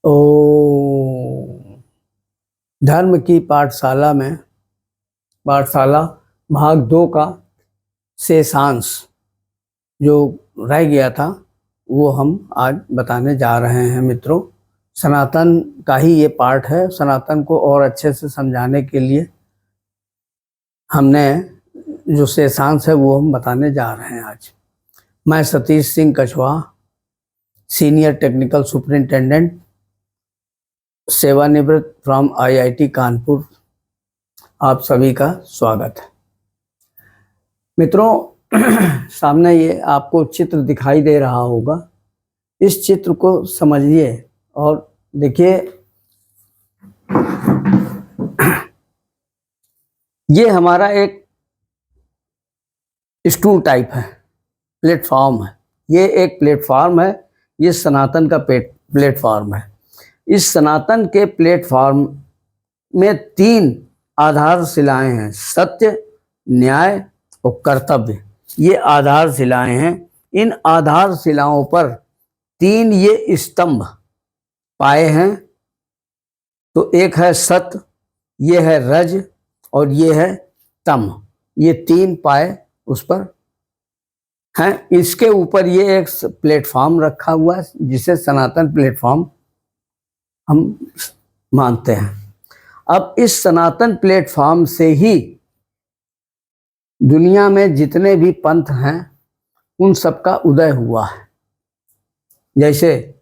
ओ धर्म की पाठशाला भाग 2 का शेषांश जो रह गया था वो हम आज बताने जा रहे हैं मित्रों। सनातन का ही ये पार्ट है। सनातन को और अच्छे से समझाने के लिए हमने जो शेषांश है वो हम बताने जा रहे हैं आज। मैं सतीश सिंह कछवा, सीनियर टेक्निकल सुपरिंटेंडेंट, सेवानिवृत्त फ्रॉम IIT कानपुर, आप सभी का स्वागत है। मित्रों, सामने ये आपको चित्र दिखाई दे रहा होगा। इस चित्र को समझिए और देखिए, ये हमारा एक स्टूल टाइप है, प्लेटफॉर्म है। ये एक प्लेटफॉर्म है, ये सनातन का प्लेटफॉर्म है। इस सनातन के प्लेटफॉर्म में 3 आधारशिलाएं हैं, सत्य, न्याय और कर्तव्य। ये आधारशिलाएं हैं। इन आधारशिलाओं पर 3 ये स्तंभ पाए हैं। तो एक है सत्य, ये है रज और ये है तम। ये 3 पाए उस पर हैं। इसके ऊपर ये एक प्लेटफॉर्म रखा हुआ है जिसे सनातन प्लेटफॉर्म हम मानते हैं। अब इस सनातन प्लेटफॉर्म से ही दुनिया में जितने भी पंथ हैं उन सब का उदय हुआ है। जैसे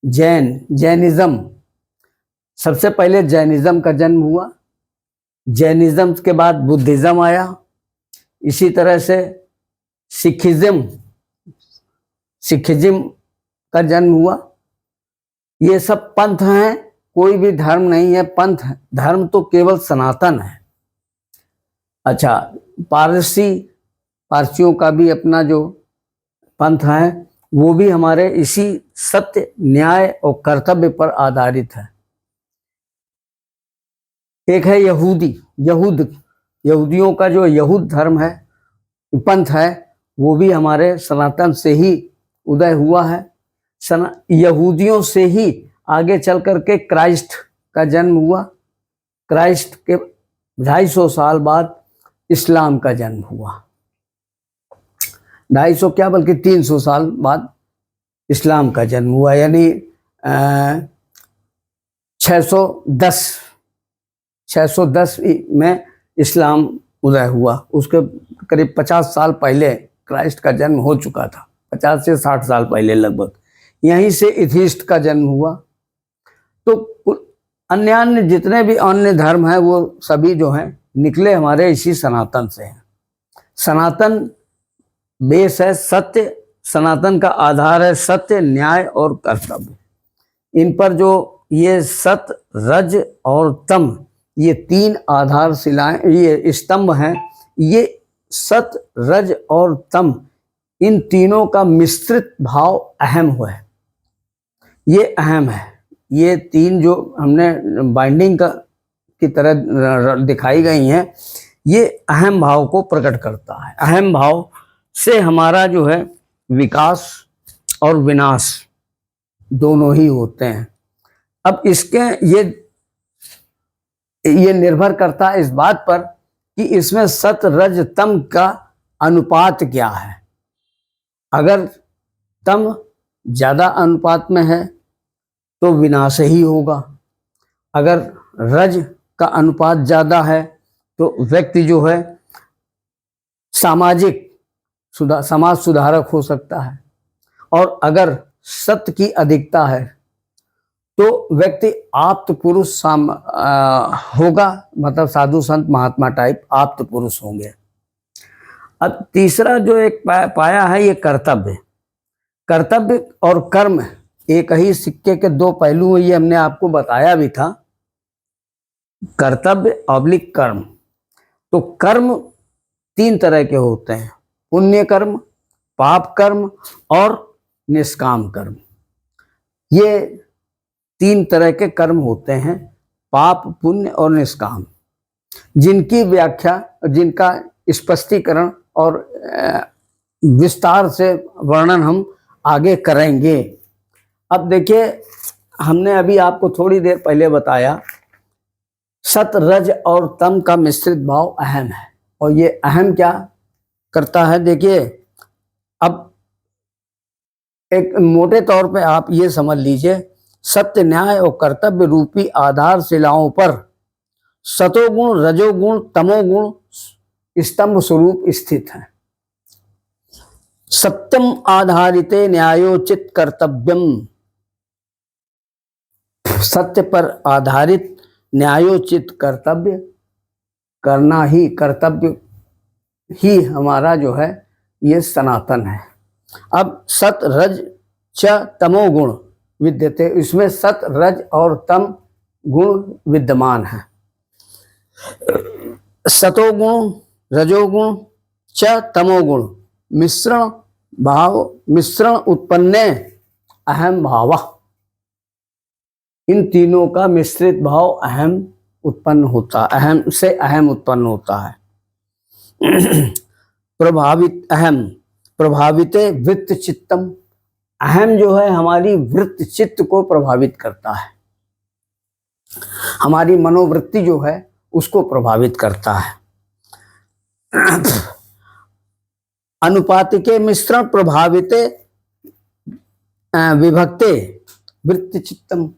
जैनिज्म, सबसे पहले जैनिज्म का जन्म हुआ। जैनिज्म के बाद बुद्धिज्म आया। इसी तरह से सिखिज्म का जन्म हुआ। ये सब पंथ हैं, कोई भी धर्म नहीं है, पंथ है। धर्म तो केवल सनातन है। अच्छा, पारसियों का भी अपना जो पंथ है वो भी हमारे इसी सत्य, न्याय और कर्तव्य पर आधारित है। एक है यहूदियों का जो यहूद धर्म है, पंथ है, वो भी हमारे सनातन से ही उदय हुआ है। यहूदियों से ही आगे चल करके क्राइस्ट का जन्म हुआ। क्राइस्ट के 250 साल बाद इस्लाम का जन्म हुआ। 250 क्या बल्कि 300 साल बाद इस्लाम का जन्म हुआ। यानी 610 में इस्लाम उदय हुआ। उसके करीब 50 साल पहले क्राइस्ट का जन्म हो चुका था, 50 से 60 साल पहले लगभग। यहीं से एथिस्ट का जन्म हुआ। तो अन्य जितने भी अन्य धर्म हैं वो सभी जो हैं निकले हमारे इसी सनातन से हैं। सनातन बेस है सत्य, सनातन का आधार है सत्य, न्याय और कर्तव्य। इन पर जो ये सत्य, रज और तम, ये 3 आधारशिलाएं, ये स्तंभ हैं। ये सत्य, रज और तम, इन तीनों का मिश्रित भाव अहम हुआ है। ये अहम है। ये 3 जो हमने बाइंडिंग की तरह दिखाई गई हैं, ये अहम भाव को प्रकट करता है। अहम भाव से हमारा जो है विकास और विनाश दोनों ही होते हैं। अब इसके ये निर्भर करता है इस बात पर कि इसमें सत, रज, तम का अनुपात क्या है। अगर तम ज्यादा अनुपात में है तो विनाश ही होगा। अगर रज का अनुपात ज्यादा है तो व्यक्ति जो है समाज सुधारक हो सकता है। और अगर सत्य की अधिकता है तो व्यक्ति आप्त पुरुष होगा, मतलब साधु संत महात्मा टाइप आप्त पुरुष होंगे। अब तीसरा जो एक पाया है ये कर्तव्य और कर्म एक ही सिक्के के 2 पहलू हैं। ये हमने आपको बताया भी था। कर्तव्य ऑब्लिक कर्म। तो कर्म 3 तरह के होते हैं, पुण्य कर्म, पाप कर्म और निष्काम कर्म। ये 3 तरह के कर्म होते हैं, पाप, पुण्य और निष्काम, जिनकी व्याख्या, जिनका स्पष्टीकरण और विस्तार से वर्णन हम आगे करेंगे। अब देखिए, हमने अभी आपको थोड़ी देर पहले बताया सत रज और तम का मिश्रित भाव अहम है, और ये अहम क्या करता है देखिए। अब एक मोटे तौर पे आप ये समझ लीजिए, सत्य, न्याय और कर्तव्य रूपी आधारशिलाओं पर सतोगुण, रजोगुण, तमोगुण स्तंभ स्वरूप स्थित है। सत्यम आधारिते न्यायोचित कर्तव्यम, सत्य पर आधारित न्यायोचित कर्तव्य करना ही, कर्तव्य ही हमारा जो है ये सनातन है। अब सत रज च तमो गुण विद्यते, इसमें सत रज और तम गुण विद्यमान है। सतोगुण, रजोगुण च तमोगुण मिश्रण भाव, मिश्रण उत्पन्ने अहम भाव, इन तीनों का मिश्रित भाव अहम उत्पन्न होता, अहम से अहम उत्पन्न होता है। प्रभावित अहम प्रभाविते वृत्त चित्तम, अहम जो है हमारी वृत्त चित्त को प्रभावित करता है, हमारी मनोवृत्ति जो है उसको प्रभावित करता है। अनुपातिके मिश्रण प्रभाविते विभक्ते वृत्त चित्तम,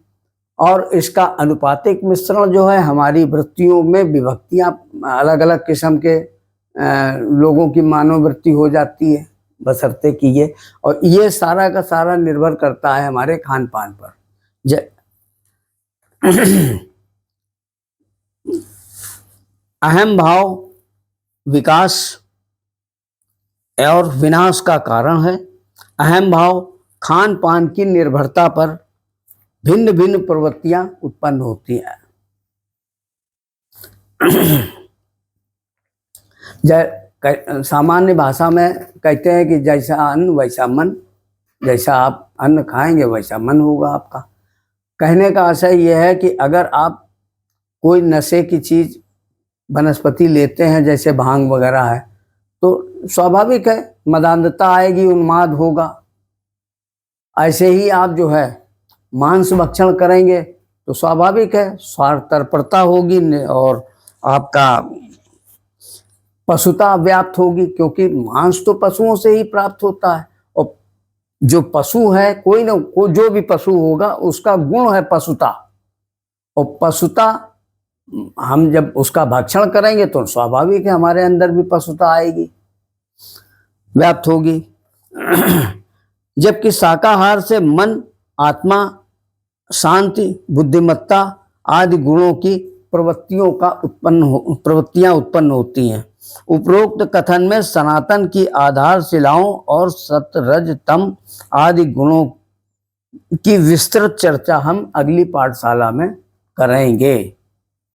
और इसका अनुपातिक मिश्रण जो है हमारी वृत्तियों में विभक्तियां, अलग अलग किस्म के लोगों की मनोवृत्ति हो जाती है बशर्ते कि ये, और ये सारा का सारा निर्भर करता है हमारे खान पान पर। अहम भाव विकास और विनाश का कारण है। अहम भाव खान पान की निर्भरता पर भिन्न भिन्न प्रवृत्तियां उत्पन्न होती हैं। सामान्य भाषा में कहते हैं कि जैसा अन्न वैसा मन, जैसा आप अन्न खाएंगे वैसा मन होगा आपका। कहने का आशय यह है कि अगर आप कोई नशे की चीज वनस्पति लेते हैं जैसे भांग वगैरह है, तो स्वाभाविक है मदान्धता आएगी, उन्माद होगा। ऐसे ही आप जो है मांस भक्षण करेंगे तो स्वाभाविक है स्वार्थ तत्परता होगी और आपका पशुता व्याप्त होगी, क्योंकि मांस तो पशुओं से ही प्राप्त होता है, और जो पशु है कोई ना कोई जो भी पशु होगा उसका गुण है पशुता, और पशुता हम जब उसका भक्षण करेंगे तो स्वाभाविक है हमारे अंदर भी पशुता आएगी, व्याप्त होगी। जबकि शाकाहार से मन, आत्मा, शांति, बुद्धिमत्ता आदि गुणों की प्रवृत्तियां उत्पन्न होती हैं। उपरोक्त कथन में सनातन की आधारशिलाओं और सत रज तम आदि गुणों की विस्तृत चर्चा हम अगली पाठशाला में करेंगे।